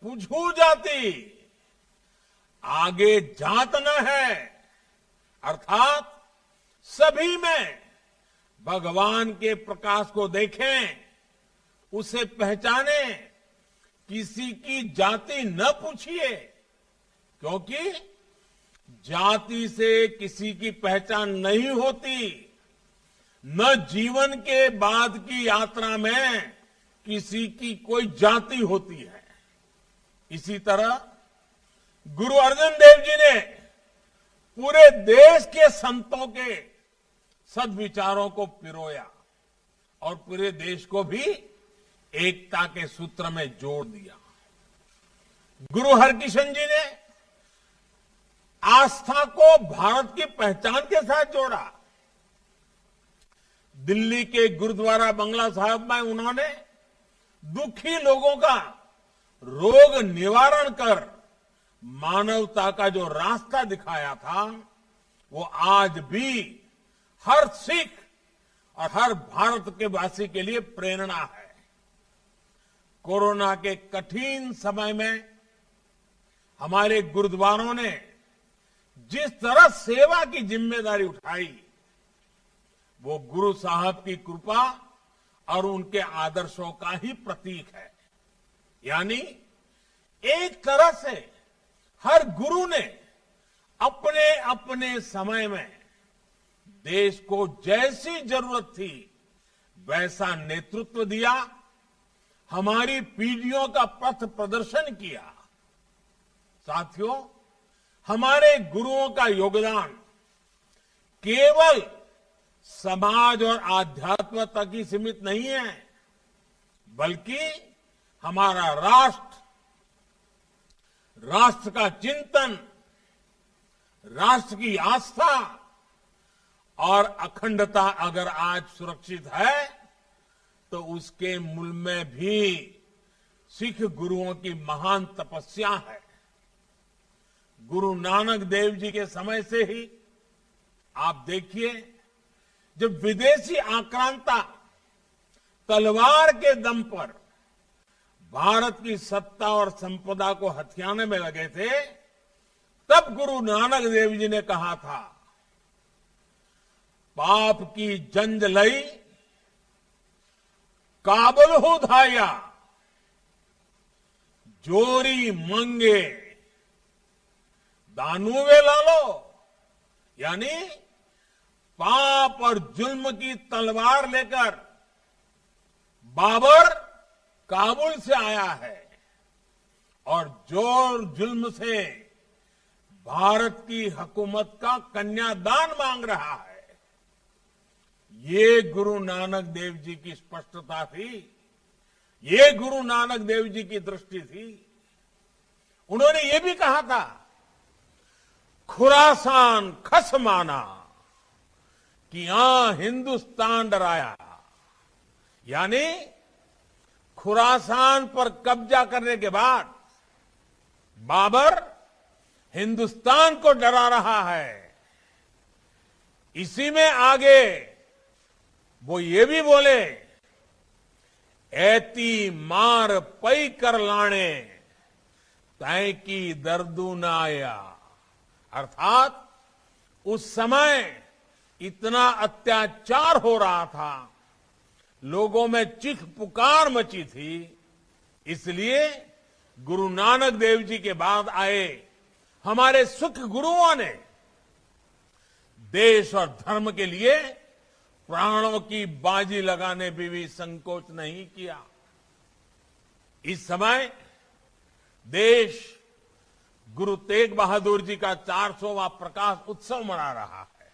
पूछू जाति आगे जात न है, अर्थात सभी में भगवान के प्रकाश को देखें, उसे पहचाने, किसी की जाति न पूछिए, क्योंकि जाति से किसी की पहचान नहीं होती, न जीवन के बाद की यात्रा में किसी की कोई जाति होती है। इसी तरह गुरु अर्जन देव जी ने पूरे देश के संतों के सद्विचारों को पिरोया और पूरे देश को भी एकता के सूत्र में जोड़ दिया। गुरु हरकिशन जी ने आस्था को भारत की पहचान के साथ जोड़ा। दिल्ली के गुरुद्वारा बंगला साहब में उन्होंने दुखी लोगों का रोग निवारण कर मानवता का जो रास्ता दिखाया था, वो आज भी हर सिख और हर भारत के वासी के लिए प्रेरणा है। कोरोना के कठिन समय में हमारे गुरुद्वारों ने जिस तरह सेवा की जिम्मेदारी उठाई, वो गुरु साहब की कृपा और उनके आदर्शों का ही प्रतीक है। यानी एक तरह से हर गुरु ने अपने अपने समय में देश को जैसी जरूरत थी वैसा नेतृत्व दिया, हमारी पीढ़ियों का पथ प्रदर्शन किया। साथियों, हमारे गुरुओं का योगदान केवल समाज और आध्यात्म तक ही सीमित नहीं है, बल्कि हमारा राष्ट्र का चिंतन, राष्ट्र की आस्था और अखंडता अगर आज सुरक्षित है, तो उसके मूल में भी सिख गुरुओं की महान तपस्या है। गुरु नानक देव जी के समय से ही आप देखिए, जब विदेशी आक्रांता तलवार के दम पर भारत की सत्ता और संपदा को हथियाने में लगे थे, तब गुरु नानक देव जी ने कहा था, पाप की जंज लई काबुल हो धाया, जोरी मंगे दानुवे लालो। यानी पाप और जुल्म की तलवार लेकर बाबर काबुल से आया है और जोर जुल्म से भारत की हुकूमत का कन्यादान मांग रहा है। ये गुरु नानक देव जी की स्पष्टता थी, ये गुरु नानक देव जी की दृष्टि थी। उन्होंने ये भी कहा था, खुरासान खस माना कि यहां हिंदुस्तान डराया। यानी खुरासान पर कब्जा करने के बाद बाबर हिंदुस्तान को डरा रहा है। इसी में आगे वो ये भी बोले, ऐती मार पई कर लाने तय की दर्दू न आया। अर्थात उस समय इतना अत्याचार हो रहा था, लोगों में चीख पुकार मची थी, इसलिए गुरु नानक देव जी के बाद आए हमारे सिख गुरुओं ने देश और धर्म के लिए प्राणों की बाजी लगाने में भी संकोच नहीं किया। इस समय देश गुरु तेग बहादुर जी का 400वां प्रकाश उत्सव मना रहा है।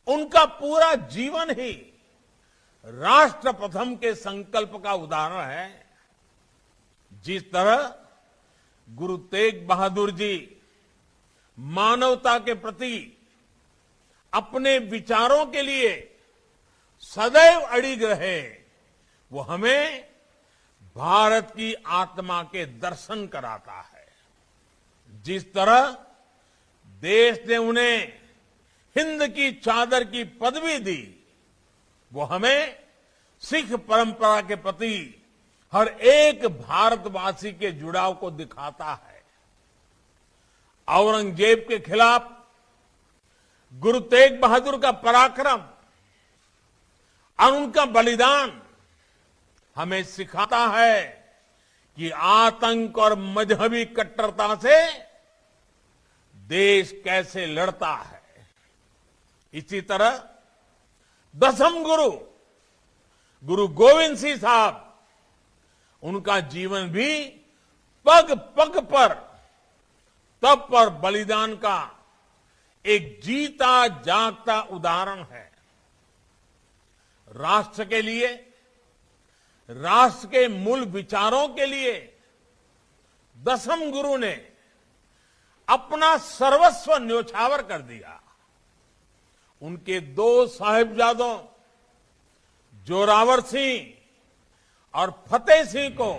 उनका पूरा जीवन ही राष्ट्र प्रथम के संकल्प का उदाहरण है। जिस तरह गुरु तेग बहादुर जी मानवता के प्रति अपने विचारों के लिए सदैव अड़िग रहे, वो हमें भारत की आत्मा के दर्शन कराता है। जिस तरह देश ने उन्हें हिंद की चादर की पदवी दी, वो हमें सिख परंपरा के प्रति हर एक भारतवासी के जुड़ाव को दिखाता है। औरंगजेब के खिलाफ गुरु तेग बहादुर का पराक्रम और उनका बलिदान हमें सिखाता है कि आतंक और मजहबी कट्टरता से देश कैसे लड़ता है। इसी तरह दसम गुरु गुरु गोविंद सिंह साहब, उनका जीवन भी पग पग पर तप और बलिदान का एक जीता जागता उदाहरण है। राष्ट्र के लिए, राष्ट्र के मूल विचारों के लिए दसम गुरु ने अपना सर्वस्व न्योछावर कर दिया। उनके दो साहिबजादों जोरावर सिंह और फतेह सिंह को